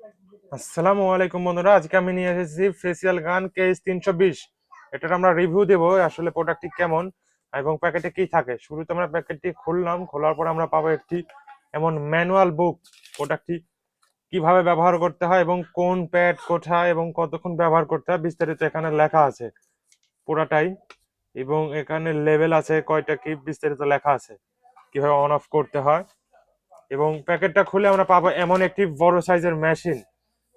আসসালামু আলাইকুম বন্ধুরা, আজকে আমি নিয়ে এসেছি ফেসিয়াল গান KH 320। এটার আমরা রিভিউ দেবো আসলে প্রোডাক্টটি কেমন এবং প্যাকেটে কি থাকে। শুরুতে আমরা প্যাকেটটি খুললাম, খোলার পর আমরা পাবো একটি এমন ম্যানুয়াল বুক। প্রোডাক্টটি কিভাবে ব্যবহার করতে হয় এবং কোন প্যাড কোথায় এবং কতক্ষণ ব্যবহার করতে হয় বিস্তারিত এখানে লেখা আছে পুরাটাই। এবং এখানে লেভেল আছে, কয়টা কি বিস্তারিত লেখা আছে, কিভাবে অন অফ করতে হয়। এবং প্যাকেটটা খুলে আমরা পাবো এমন একটি বড় সাইজের মেশিন,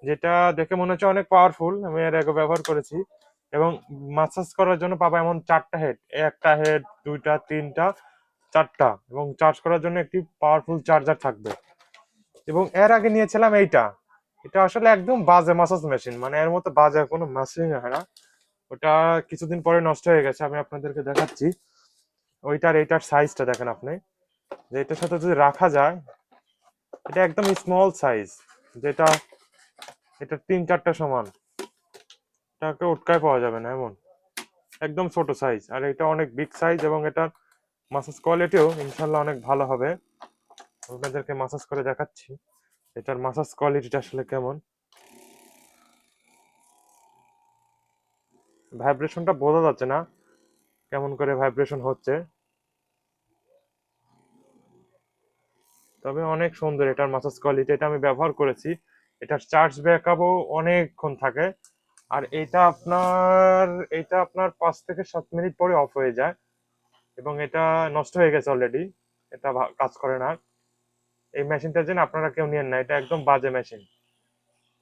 যেটা দেখে মনে হচ্ছে অনেক পাওয়ারফুল। আমি এর আগে ব্যবহার করেছি। এবং মাসাজ করার জন্য পাবো এমন চারটা হেড, একটা হেড, দুইটা, তিনটা, চারটা, এবং চার্জ করার জন্য একটি পাওয়ারফুল চার্জার থাকবে। এবং এর আগে নিয়েছিলাম এইটা। এটা আসলে একদম বাজে মাসাজ মেশিন, মানে এর মতো বাজে কোনো মেশিন হয় না। ওটা কিছুদিন পরে নষ্ট হয়ে গেছে, আমি আপনাদেরকে দেখাচ্ছি। ওইটার এইটার সাইজটা দেখেন আপনি, যে এটার সাথে যদি রাখা যায়, এটা একদম স্মল সাইজ, যেটা এটা তিন চারটা সমান, এটাকে উটকায় পাওয়া যাবে না এমন, একদম ছোট সাইজ। আর এটা অনেক বিগ সাইজ এবং এটার মাসাজ কোয়ালিটিও ইনশাল্লাহ অনেক ভালো হবে। আপনাদেরকে মাসাজ করে দেখাচ্ছি এটার মাসাজ কোয়ালিটিটা আসলে কেমন। ভাইব্রেশনটা বোঝা যাচ্ছে না কেমন করে ভাইব্রেশন হচ্ছে, তবে অনেক সুন্দর এটার মাসাজ কোয়ালিটি। এটা আমি ব্যবহার করেছি। এটার চার্জ ব্যাকআপও অনেকক্ষণ থাকে। আর এটা আপনার 5 থেকে 7 মিনিট পরে অফ হয়ে যায়। এবং এটা নষ্ট হয়ে গেছে অলরেডি, এটা কাজ করে না। এই মেশিনটার জন্য আপনারা কেউ নিয়েন না, এটা একদম বাজে মেশিন।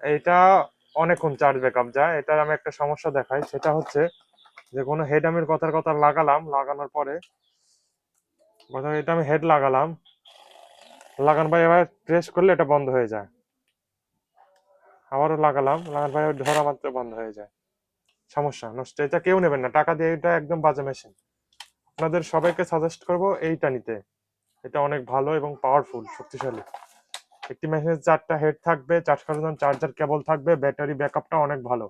এটা অনেকক্ষণ চার্জ ব্যাকআপ যায়। এটার আমি একটা সমস্যা দেখাই, সেটা হচ্ছে যে কোনো হেড আমি কথার কথা লাগালাম, লাগানোর পরে এটা আমি হেড লাগালাম, লাগানোর পরে এবার প্রেস করলে এটা বন্ধ হয়ে যায়। আবারও লাগালাম, লাগানোর পরে ধরা মাত্র বন্ধ হয়ে যায়। সমস্যা, নষ্ট। এটা কেউ নেবেন না, টাকা দিয়ে। এটা একদম বাজে মেশিন। আপনাদের সবাইকে সাজেস্ট করব এইটা নিতে। এটা অনেক ভালো এবং পাওয়ারফুল, শক্তিশালী। একটি মেশিনের চারটা হেড থাকবে, চার্জ করার জন্য চার্জার কেবল থাকবে, ব্যাটারি ব্যাকআপটা অনেক ভালো।